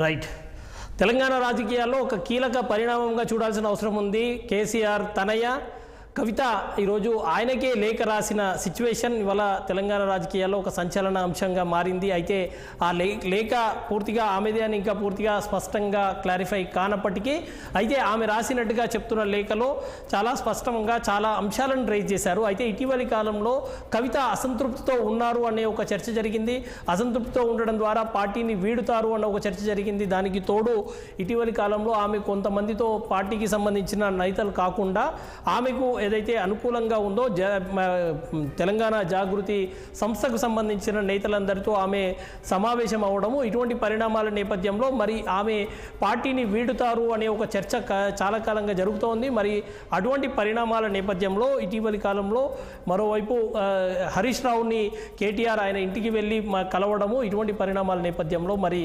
Right. Telangana రాజకీయాల్లో ఒక కీలక పరిణామంగా చూడాల్సిన అవసరం ఉంది. కేసీఆర్ తనయ కవిత ఈరోజు ఆయనకే లేఖ రాసిన సిచ్యువేషన్ ఇవాళ తెలంగాణ రాజకీయాల్లో ఒక సంచలన అంశంగా మారింది. అయితే ఆ లేఖ పూర్తిగా ఆమెదే అని ఇంకా పూర్తిగా స్పష్టంగా క్లారిఫై కానప్పటికీ అయితే ఆమె రాసినట్టుగా చెప్తున్న లేఖలో చాలా స్పష్టంగా చాలా అంశాలను రైజ్ చేశారు. అయితే ఇటీవలి కాలంలో కవిత అసంతృప్తితో ఉన్నారు అనే ఒక చర్చ జరిగింది. అసంతృప్తితో ఉండడం ద్వారా పార్టీని వీడుతారు అన్న ఒక చర్చ జరిగింది. దానికి తోడు ఇటీవలి కాలంలో ఆమె కొంతమందితో పార్టీకి సంబంధించిన నేతలు కాకుండా ఆమెకు ఏదైతే అనుకూలంగా ఉందో తెలంగాణ జాగృతి సంస్థకు సంబంధించిన నేతలందరితో ఆమె సమావేశం అవడము, ఇటువంటి పరిణామాల నేపథ్యంలో మరి ఆమె పార్టీని వీడుతారు అనే ఒక చర్చ చాలా కాలంగా జరుగుతోంది. మరి అటువంటి పరిణామాల నేపథ్యంలో ఇటీవలి కాలంలో మరోవైపు హరీష్ రావుని కేటీఆర్ ఆయన ఇంటికి వెళ్ళి కలవడము, ఇటువంటి పరిణామాల నేపథ్యంలో మరి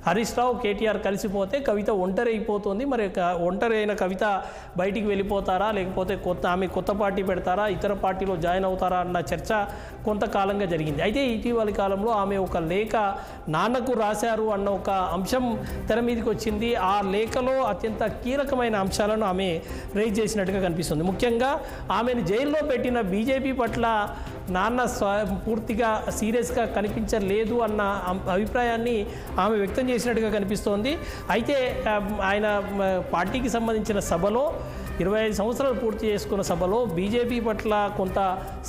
హరీష్ రావు కేటీఆర్ కలిసిపోతే కవిత ఒంటరి అయిపోతుంది. మరి ఒంటరి అయిన కవిత బయటికి వెళ్ళిపోతారా, లేకపోతే ఆమె కొత్త పార్టీ పెడతారా, ఇతర పార్టీలో జాయిన్ అవుతారా అన్న చర్చ కొంతకాలంగా జరిగింది. అయితే ఇటీవలి కాలంలో ఆమె ఒక లేఖ నాన్నకు రాశారు అన్న ఒక అంశం తెర మీదకి వచ్చింది. ఆ లేఖలో అత్యంత కీలకమైన అంశాలను ఆమె రైజ్ చేసినట్టుగా కనిపిస్తుంది. ముఖ్యంగా ఆమెను జైల్లో పెట్టిన బీజేపీ పట్ల నాన్న పూర్తిగా సీరియస్గా కనిపించలేదు అన్న అభిప్రాయాన్ని ఆమె వ్యక్తం చేసినట్టుగా కనిపిస్తోంది. అయితే ఆయన పార్టీకి సంబంధించిన సభలో 25 సంవత్సరాలు పూర్తి చేసుకున్న సభలో బీజేపీ పట్ల కొంత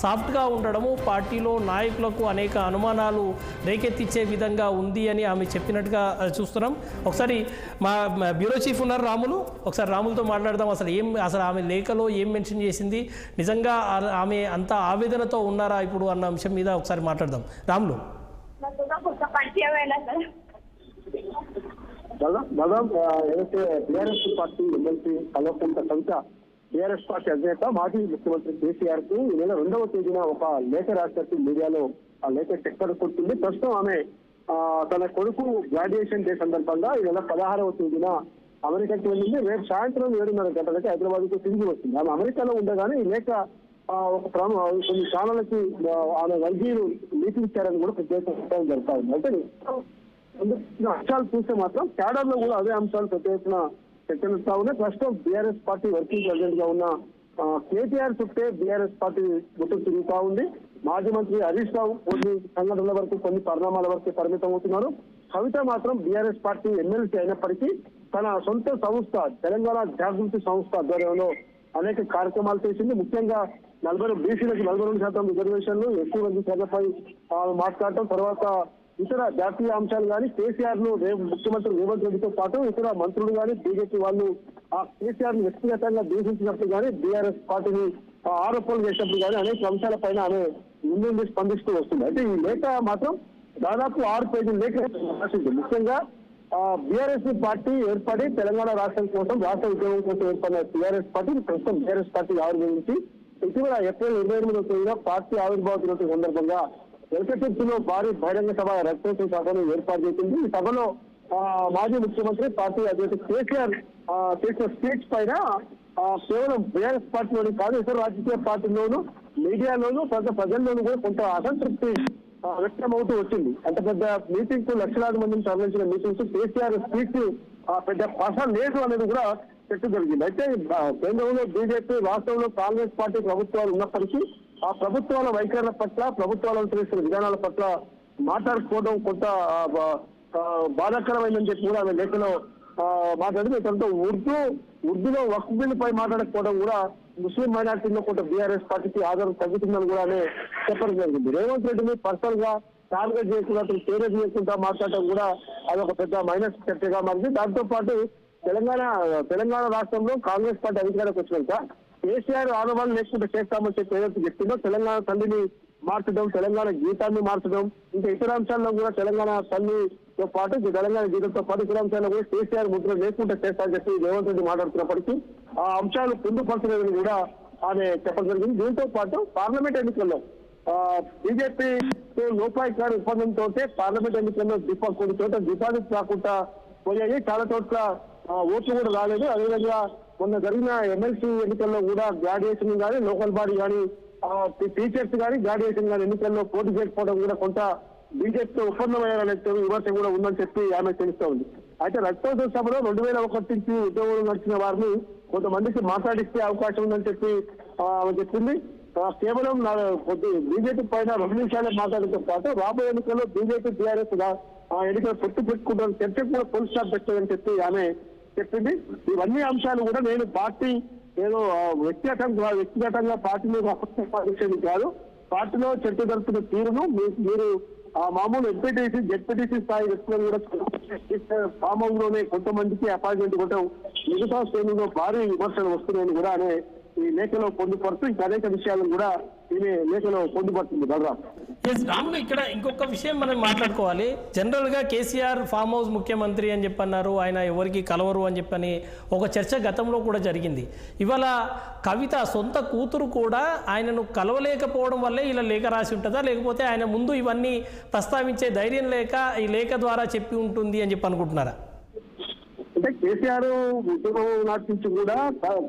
సాఫ్ట్గా ఉండడము పార్టీలో నాయకులకు అనేక అనుమానాలు రేకెత్తించే విధంగా ఉంది అని ఆమె చెప్పినట్టుగా చూస్తున్నాం. ఒకసారి మా బ్యూరో చీఫ్ ఉన్నారు రాములు, ఒకసారి రాములతో మాట్లాడదాం. అసలు ఆమె లేఖలో ఏం మెన్షన్ చేసింది, నిజంగా ఆమె అంత ఆవేదనతో ఉన్నారా ఇప్పుడు అన్న అంశం మీద ఒకసారి మాట్లాడదాం. రాములు. దాదాపు ఏదైతే TRS party MLC Kalvakuntla Kavitha TRS party అధినేత మాజీ ముఖ్యమంత్రి కేసీఆర్ కు ఈ నెల 2వ తేదీన ఒక లేఖ రాసినట్టు మీడియాలో ఆ లేఖ చక్కర కొట్టింది. ప్రస్తుతం ఆమె తన కొడుకు గ్రాడ్యుయేషన్ డే సందర్భంగా ఈ నెల 16వ తేదీన అమెరికాకి వెళ్ళింది. రేపు సాయంత్రం 7:30 గంటలకి హైదరాబాద్ కు తిరిగి వస్తుంది. ఆమె అమెరికాలో ఉండగానే ఈ లేఖ కొన్ని ఛానళ్ళకి ఆమె వైద్యులు మీటింగ్ ఇచ్చారని కూడా ప్రత్యేక జరుగుతా ఉంది. అంటే అంశాలు చూస్తే మాత్రం క్యాడర్ లో కూడా అదే అంశాలు ప్రత్యేక చర్చనిస్తా ఉన్నాయి. ప్రస్తుతం బీఆర్ఎస్ పార్టీ వర్కింగ్ ప్రెసిడెంట్ గా ఉన్న కేటీఆర్ చుట్టే బీఆర్ఎస్ పార్టీ గుర్తు తిరుగుతా ఉంది. మాజీ మంత్రి హరీష్ రావు కొన్ని సంఘటనల వరకు, కొన్ని పరిణామాల వరకు పరిమితం అవుతున్నారు. కవిత మాత్రం బీఆర్ఎస్ పార్టీ ఎమ్మెల్సీ అయినప్పటికీ తన సొంత సంస్థ తెలంగాణ జాగృతి సంస్థ ఆధ్వర్యంలో అనేక కార్యక్రమాలు చేసింది. ముఖ్యంగా బీసీలకు 42% రిజర్వేషన్లు, ఎస్సీ వర్గ శాఖపై మాట్లాడటం, తర్వాత ఇతర జాతీయ అంశాలు కానీ కేసీఆర్ ను ముఖ్యమంత్రి రేవంత్ రెడ్డితో పాటు ఇతర మంత్రులు కానీ బీజేపీ వాళ్ళు ఆ కేసీఆర్ ను వ్యక్తిగతంగా దూషించినప్పుడు కానీ బీఆర్ఎస్ పార్టీని ఆరోపణలు చేసినప్పుడు కానీ అనేక అంశాలపైన ఆమె ముందు స్పందిస్తూ వస్తుంది. అయితే ఈ లేఖ మాత్రం దాదాపు 6 పేజీల లేఖ రాసింది. ముఖ్యంగా బీఆర్ఎస్ పార్టీ ఏర్పడి తెలంగాణ రాష్ట్రం కోసం, రాష్ట్ర ఉద్యోగం కోసం ఏర్పడిన టీఆర్ఎస్ పార్టీ ప్రస్తుతం బీఆర్ఎస్ పార్టీ ఆవిర్భవించి ఇటీవల ఏప్రిల్ 28వ తేదీన పార్టీ ఆవిర్భావ దినోత్సవం సందర్భంగా వెల్కటిలో భారీ బహిరంగ సభ రక్తోత్సవ సభను ఏర్పాటు చేసింది. ఈ సభలో మాజీ ముఖ్యమంత్రి పార్టీ అధ్యక్షుడు కేసీఆర్ చేసిన స్పీచ్ పైన కేవలం బీఆర్ఎస్ పార్టీలోని కాదు ఇతర రాజకీయ పార్టీల్లోనూ, మీడియాలోనూ, ప్రజల్లోనూ కూడా కొంత అసంతృప్తి వ్యక్తమవుతూ వచ్చింది. అంత పెద్ద మీటింగ్ కు లక్షలాది మందిని తరలించిన మీటింగ్స్ కేసీఆర్ స్పీచ్ పెద్ద పస లేదు అనేది కూడా చర్చ జరిగింది. అయితే కేంద్రంలో బీజేపీ, రాష్ట్రంలో కాంగ్రెస్ పార్టీ ప్రభుత్వాలు ఉన్నప్పటికీ ఆ ప్రభుత్వాల వైఖరుల పట్ల, ప్రభుత్వాలు అనుసరిస్తున్న విధానాల పట్ల మాట్లాడుకోవడం కొంత బాధాకరమైందని చెప్పి కూడా ఆమె లేఖలో మాట్లాడింది. తనతో ఉర్దూలో వక్ఫ్ బిల్లుపై మాట్లాడకపోవడం కూడా ముస్లిం మైనార్టీలో కొంత బీఆర్ఎస్ పార్టీకి ఆదరణ తగ్గుతుందని కూడా చెప్పడం జరిగింది. రేవంత్ రెడ్డిని పర్సనల్ గా టార్గెట్ చేయకుండా పేరు చేయకుండా మాట్లాడటం కూడా అదొక పెద్ద మైనస్ చర్చగా మారింది. దాంతో పాటు తెలంగాణ రాష్ట్రంలో కాంగ్రెస్ పార్టీ అధికారంలోకి వచ్చినాక కేసీఆర్ ఆనవాళ్ళు లేకుండా చేస్తామని చెప్పి ఏదైతే చెప్పిందో తెలంగాణ తల్లిని మార్చడం, తెలంగాణ గీతాన్ని మార్చడం, ఇంకా ఇతర అంశాల్లో కూడా తెలంగాణ తల్లితో పాటు తెలంగాణ గీతంతో పాటు ఇతర అంశాల్లో కూడా కేసీఆర్ ముద్ర లేకుండా చేస్తారని చెప్పి రేవంత్ రెడ్డి మాట్లాడుతున్నప్పటికీ ఆ అంశాలు పొందుపరచలేదని కూడా ఆమె చెప్పడం జరిగింది. దీంతో పాటు పార్లమెంట్ ఎన్నికల్లో బీజేపీ లోపాయికారి ఒప్పందంతో పార్లమెంట్ ఎన్నికల్లో కొన్ని చోట్ల డిపాజిట్ రాకుండా పోయాయి, చాలా చోట్ల ఓట్లు కూడా రాలేదు. అదేవిధంగా మొన్న జరిగిన ఎమ్మెల్సీ ఎన్నికల్లో కూడా గ్రాడ్యుయేషన్ కానీ లోకల్ బాడీ కానీ టీచర్స్ కానీ గ్రాడ్యుయేషన్ కానీ ఎన్నికల్లో పోటీ చేయకపోవడం కూడా కొంత బీజేపీతో ఒప్పందమయ్యారనే విమర్శ కూడా ఉందని చెప్పి ఆమె తెలుస్తూ ఉంది. అయితే రక్తోత్సవ సభలో 2001 నుంచి ఉద్యోగులు నడిచిన వారిని కొంతమందికి మాట్లాడిస్తే అవకాశం ఉందని చెప్పి ఆమె చెప్పింది. కేవలం బీజేపీ పైన 2 నిమిషాలే మాట్లాడటంతో పాటు రాబోయే ఎన్నికల్లో బీజేపీ టీఆర్ఎస్ ఎన్నికలు పొత్తు పెట్టుకుంటారు, చర్చకు కూడా ఫుల్ స్టాప్ పెట్టారని చెప్పి ఆమె చెప్పింది. ఇవన్నీ అంశాలు కూడా నేను పార్టీ ఏదో వ్యక్తిగతంగా పార్టీ మీద అపక్షేపాలు కాదు, పార్టీలో చర్చ జరుపుతున్న తీరును మీరు మామూలు ఎంపీటీసీ జెడ్పీటీసీ స్థాయి వ్యక్తులను కూడా ఫామ్ హౌస్ లోనే కొంతమందికి అపాయింట్మెంట్ ఇవ్వడం, మిగతా శ్రేణుల్లో భారీ విమర్శలు వస్తున్నాయని కూడా అనే ఈ లేఖలో పొందుపరుస్తూ ఇంకా అనేక విషయాలను కూడా ఈ లేఖలో పొందుపడుతుంది. బలరాం రాములు, ఇక్కడ ఇంకొక విషయం మనం మాట్లాడుకోవాలి. జనరల్గా కేసీఆర్ ఫామ్ హౌస్ ముఖ్యమంత్రి అని చెప్పన్నారు, ఆయన ఎవరికి కలవరు అని చెప్పని ఒక చర్చ గతంలో కూడా జరిగింది. ఇవాళ కవిత సొంత కూతురు కూడా ఆయనను కలవలేకపోవడం వల్లే ఇలా లేఖ రాసి ఉంటుందా, లేకపోతే ఆయన ముందు ఇవన్నీ ప్రస్తావించే ధైర్యం లేక ఈ లేఖ ద్వారా చెప్పి ఉంటుంది అని చెప్పి అనుకుంటున్నారా? అంటే కేసీఆర్ ఉద్యమం నాటించి కూడా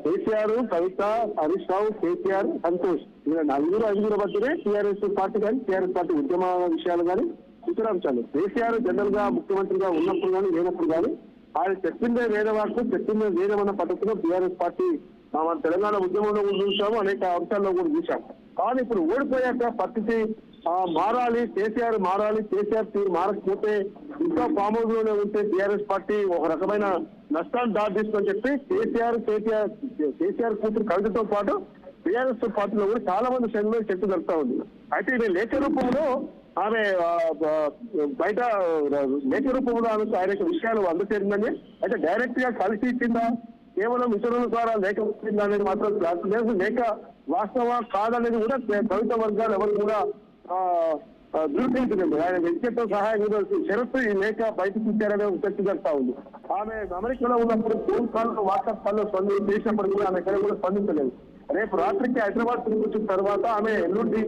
కేసీఆర్, కవిత, హరీష్ రావు, కేసీఆర్, సంతోష్ ఇలా 4 మధ్యనే టీఆర్ఎస్ పార్టీ కానీ టీఆర్ఎస్ పార్టీ ఉద్యమ విషయాలు కానీ ఇతర అంశాలు. కేసీఆర్ జనరల్ గా ముఖ్యమంత్రిగా ఉన్నప్పుడు కానీ లేనప్పుడు కానీ ఆయన చెప్పిందే వేరే వాటిలో చెప్పిందే వేరేమన్న పద్ధతిలో టీఆర్ఎస్ పార్టీ మన తెలంగాణ ఉద్యమంలో కూడా చూసాము, అనేక అంశాల్లో కూడా చూసాం. కానీ ఇప్పుడు ఓడిపోయాక పరిస్థితి మారాలి, కేసీఆర్ మారాలి, కేసీఆర్ తీరు మారకపోతే ఇంకా ఫామ్ హౌస్ లోనే ఉంటే టీఆర్ఎస్ పార్టీ ఒక రకమైన నష్టాన్ని దారితీస్తుందని చెప్పి కేసీఆర్ కూతురు కవితతో పాటు టీఆర్ఎస్ పార్టీలో కూడా చాలా మంది శ్రేణులు చర్చ జరుపుతా ఉంది. అయితే ఇది లేఖ రూపంలో ఆమె బయట లేఖ రూపంలో ఆయనకు విషయాలు అందచేరిందని, అయితే డైరెక్ట్ గా కలిసి ఇచ్చిందా, కేవలం ఇతరుల ద్వారా లేఖ వచ్చిందా అనేది మాత్రం లేదు. లేఖ వాస్తవ కాదనేది కూడా కవిత వర్గాలు ఎవరు కూడా దుర్పించలేదు. ఆయన వ్యక్తిగత సహాయం షరతు ఈ లేఖ బయటకు ఇచ్చారనే చర్చ జరుగుతా ఉంది. ఆమె అమెరికాలో ఉన్నప్పుడు ఫోన్ కాల్ వాట్సాప్ కాల్లో చేసినప్పుడు కూడా ఆమె ఎక్కడ కూడా స్పందించలేదు. రేపు రాత్రికి హైదరాబాద్ తిరిగి వచ్చిన తర్వాత ఆమె ఎల్లుండి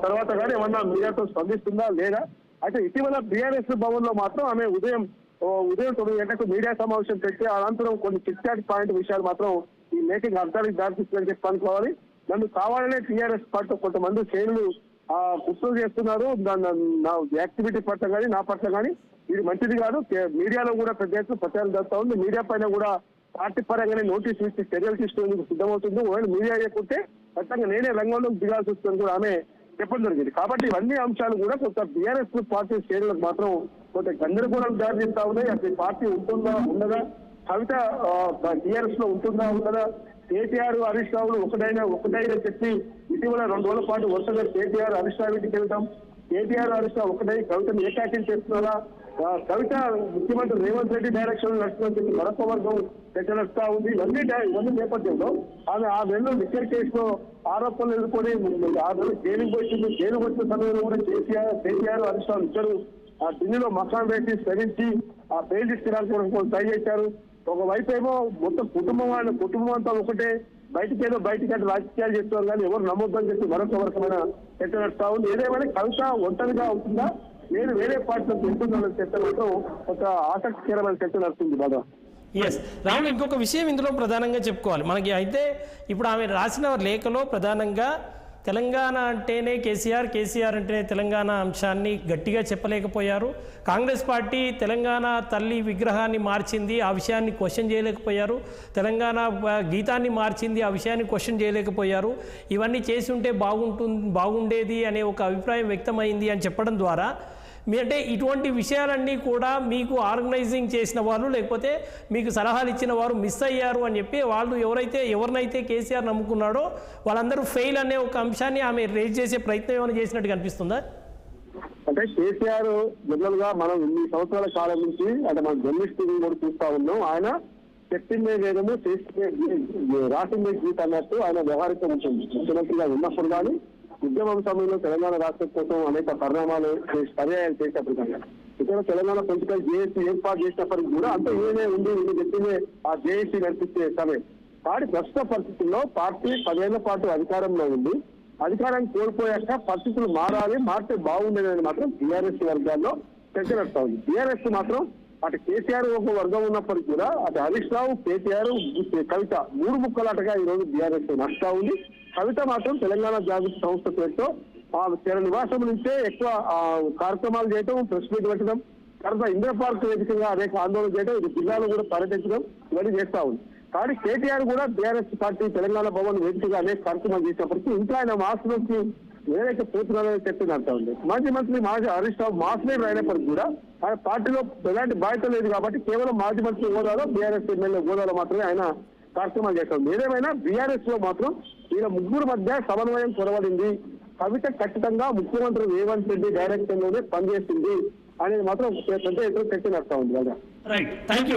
తర్వాత కానీ ఏమన్నా మీడియాతో స్పందిస్తుందా లేదా? అయితే ఇటీవల బీఆర్ఎస్ భవన్ లో మాత్రం ఆమె ఉదయం 9 గంటలకు మీడియా సమావేశం పెట్టి అనంతరం కొన్ని చిట్చాట్ పాయింట్ విషయాలు మాత్రం ఈ లేఖకి అర్థానికి దారితీస్తుందని చెప్పి అనుకోవాలి. నన్ను కావాలనే టీఆర్ఎస్ పార్టీ కొంతమంది శ్రేణులు కుట్రలు చేస్తున్నారు, నా యాక్టివిటీ పట్ల కానీ నా పట్ల కానీ ఇది మంచిది కాదు. మీడియాలో కూడా పెద్ద ఎత్తున ప్రచారం జరుగుతూ ఉంది. మీడియా పైన కూడా పార్టీ పరంగానే నోటీసులు ఇచ్చి చర్యలు తీసుకునేందుకు సిద్ధమవుతుంది. ఒకవేళ మీడియా చేయకుంటే ఖచ్చితంగా నేనే రంగంలోకి దిగాల్సి వస్తుందని కూడా ఆమె చెప్పడం జరిగింది. కాబట్టి ఇవన్నీ అంశాలు కూడా కొంత బీఆర్ఎస్ పార్టీ శ్రేణులకు మాత్రం కొంత గందరగోళం దారితీస్తా ఉన్నాయి. అసలు పార్టీ ఉంటుందా ఉండదా, కవిత టీఆర్ఎస్ లో ఉంటుందా ఉండదా, కేటీఆర్ హరీష్ రావులు ఒకటైనా చెప్పి ఇటీవల 2 రోజుల పాటు వరుసగా కేటీఆర్ హరీష్ రావు ఇంటికి వెళ్తాం, కేటీఆర్ హరీష్ రావు ఒకటై కవితను ఏకాకిం చేస్తున్నారా, కవిత ముఖ్యమంత్రి రేవంత్ రెడ్డి డైరెక్షన్ నడుస్తుందని చెప్పి మరొక వర్గం నడుస్తా ఉంది. ఇవన్నీ నేపథ్యంలో ఆమె 6 నెలలు లిక్కర్ కేసులో ఆరోపణలు ఎదుర్కొని 6 నెలలు జైలుకు వచ్చింది. జైలుకు వచ్చిన సమయంలో కూడా కేటీఆర్ హరీష్ రావు ఇద్దరు ఢిల్లీలో మకాన్ వేసి శ్రమించి బెయిల్ తీసుకురావడానికి ట్రై చేశారు. ఒకవైపు ఏమో మొత్తం కుటుంబం అంతా ఒకటే, బయటికి రాజకీయాలు చేస్తున్నారు కానీ ఎవరు నమ్మొద్దని చెప్పి మరొక వర్గమైన చర్చ నడుస్తా ఉంది. ఏదేమైనా కవిత ఒంటరిగా అవుతుందా, నేను వేరే పార్టీలో ఉంటుందన్న చర్చ మాత్రం ఒక ఆసక్తికరమైన చర్చ నడుస్తుంది బాగా. ఎస్ రాములు, ఇంకొక విషయం ఇందులో ప్రధానంగా చెప్పుకోవాలి మనకి. అయితే ఇప్పుడు ఆమె రాసిన లేఖలో ప్రధానంగా తెలంగాణ అంటేనే కేసీఆర్ అంటేనే తెలంగాణ అంశాన్ని గట్టిగా చెప్పలేకపోయారు. కాంగ్రెస్ పార్టీ తెలంగాణ తల్లి విగ్రహాన్ని మార్చింది, ఆ విషయాన్ని క్వశ్చన్ చేయలేకపోయారు. తెలంగాణ గీతాన్ని మార్చింది, ఆ విషయాన్ని క్వశ్చన్ చేయలేకపోయారు. ఇవన్నీ చేసి ఉంటే బాగుండేది అనే ఒక అభిప్రాయం వ్యక్తమైంది అని చెప్పడం ద్వారా మీ అంటే ఇటువంటి విషయాలన్నీ కూడా మీకు ఆర్గనైజింగ్ చేసిన వాళ్ళు లేకపోతే మీకు సలహాలు ఇచ్చిన వారు మిస్ అయ్యారు అని చెప్పి వాళ్ళు ఎవరినైతే కేసీఆర్ నమ్ముకున్నాడో వాళ్ళందరూ ఫెయిల్ అనే ఒక అంశాన్ని ఆమె రేజ్ చేసే ప్రయత్నం ఏమైనా చేసినట్టు కనిపిస్తుందా? అంటే కేసీఆర్ జనరల్ గా మనం ఇన్ని సంవత్సరాల కాలం నుంచి అంటే మనం జర్నలిస్ట్ కూడా చూస్తా ఉన్నాం. ఆయన చెప్పిందే వేదము రాసిందే గీత అన్నట్టు ఆయన వ్యవహారిక ఉంటుంది. ముఖ్యమంత్రిగా ఉన్నప్పుడు కానీ ఉద్యమం సమయంలో తెలంగాణ రాష్ట్రం కోసం అనేక పరిణామాలు పర్యాయాలు చేసినప్పుడు కానీ ఇక్కడ తెలంగాణ పొలిటికల్ జేఏసీ ఏర్పాటు చేసినప్పటికీ కూడా అంత ఏనే ఉంది ఇది చెప్పిందే ఆ జేఏసీ నడిపించే సమయం. కానీ ప్రస్తుత పరిస్థితుల్లో పార్టీ 10 ఏళ్ల పాటు అధికారంలో ఉంది. అధికారాన్ని కోల్పోయాక పరిస్థితులు మారితే బాగుండేదని మాత్రం బీఆర్ఎస్ వర్గాల్లో చర్చ నడుస్తా ఉంది. బీఆర్ఎస్ మాత్రం అటు కేసీఆర్ ఒక వర్గం ఉన్నప్పటికీ కూడా అటు హరీష్ రావు, కేసీఆర్, కవిత 3 ముక్కలాటగా ఈ రోజు బీఆర్ఎస్ నడుస్తా ఉంది. కవిత మాత్రం తెలంగాణ జాగృతి సంస్థ పేరుతో తన నివాసం నుంచే ఎక్కువ కార్యక్రమాలు చేయటం, ప్రెస్ మీట్ పెట్టడం, తర్వాత ఇందిరా పార్క్ వేదికగా అనేక ఆందోళన చేయడం, ఇది జిల్లాలో కూడా పర్యటించడం ఇవన్నీ చేస్తా ఉంది. కానీ కేటీఆర్ కూడా బీఆర్ఎస్ పార్టీ తెలంగాణ భవన్ వేదికగా అనేక కార్యక్రమాలు చేసినప్పటికీ ఇంకా ఆయన మాస్ నుంచి ఏదైతే పోతున్నారని చెప్పి అంటా ఉంది. మాజీ మంత్రి హరీష్ రావు మాస్ లీడర్ అయినప్పటికీ కూడా ఆయన పార్టీలో ఎలాంటి బాధ్యత లేదు కాబట్టి కేవలం మాజీ మంత్రి హోదాలో బీఆర్ఎస్ ఎమ్మెల్యే హోదాలో మాత్రమే ఆయన కార్యక్రమాలు చేస్తాం. ఏదేమైనా బీఆర్ఎస్ లో మాత్రం ఈయన 3 మధ్య సమన్వయం కొరవడింది. కవిత ఖచ్చితంగా ముఖ్యమంత్రి రేవంత్ రెడ్డి డైరెక్షన్ లోనే పనిచేస్తుంది అనేది మాత్రం పెద్ద ఎదురు చర్చ నడుస్తా ఉంది కదా. Right, thank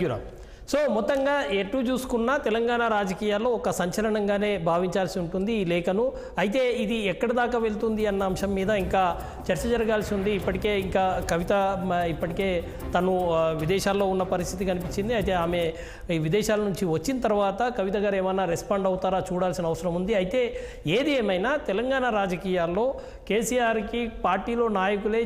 you Ram. So మొత్తంగా ఎటు చూసుకున్నా తెలంగాణ రాజకీయాల్లో ఒక సంచలనంగానే భావించాల్సి ఉంటుంది ఈ లేఖను. అయితే ఇది ఎక్కడి దాకా వెళ్తుంది అన్న అంశం మీద ఇంకా చర్చ జరగాల్సి ఉంది. ఇప్పటికే ఇంకా కవిత ఇప్పటికే తను విదేశాల్లో ఉన్న పరిస్థితి కనిపించింది. అయితే ఆమె ఈ విదేశాల నుంచి వచ్చిన తర్వాత కవిత గారు ఏమైనా రెస్పాండ్ అవుతారా చూడాల్సిన అవసరం ఉంది. అయితే ఏది ఏమైనా తెలంగాణ రాజకీయాల్లో కేసీఆర్కి పార్టీలో నాయకులే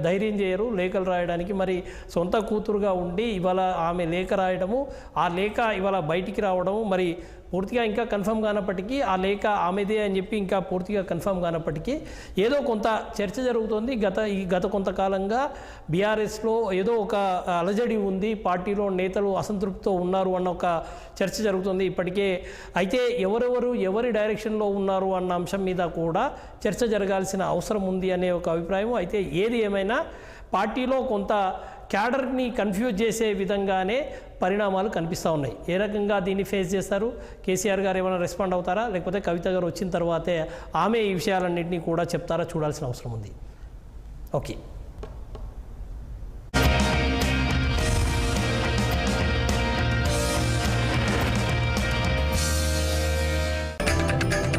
ధైర్యం చేయరు లేఖలు రాయడానికి. మరి సొంత కూతురుగా ఉండి ఇవాళ ఆమె లేఖ రాయడము, ఆ లేఖ ఇవాళ బయటికి రావడం మరి పూర్తిగా ఇంకా కన్ఫర్మ్ కానప్పటికీ ఆ లేఖ ఆమెదే అని చెప్పి ఇంకా పూర్తిగా కన్ఫర్మ్ కానప్పటికీ ఏదో కొంత చర్చ జరుగుతోంది. గత కొంతకాలంగా బీఆర్ఎస్లో ఏదో ఒక అలజడి ఉంది, పార్టీలో నేతలు అసంతృప్తితో ఉన్నారు అన్న ఒక చర్చ జరుగుతుంది ఇప్పటికే. అయితే ఎవరి డైరెక్షన్లో ఉన్నారు అన్న అంశం మీద కూడా చర్చ జరగాల్సిన అవసరం ఉంది అనే ఒక అభిప్రాయం. అయితే ఏది ఏమైనా పార్టీలో కొంత క్యాడర్ని కన్ఫ్యూజ్ చేసే విధంగానే పరిణామాలు కనిపిస్తూ ఉన్నాయి. ఏ రకంగా దీన్ని ఫేస్ చేస్తారు? కేసీఆర్ గారు ఏమైనా రెస్పాండ్ అవుతారా, లేకపోతే కవిత గారు వచ్చిన తర్వాతే ఆమె ఈ విషయాలన్నింటినీ కూడా చెప్తారా చూడాల్సిన అవసరం ఉంది. ఓకే.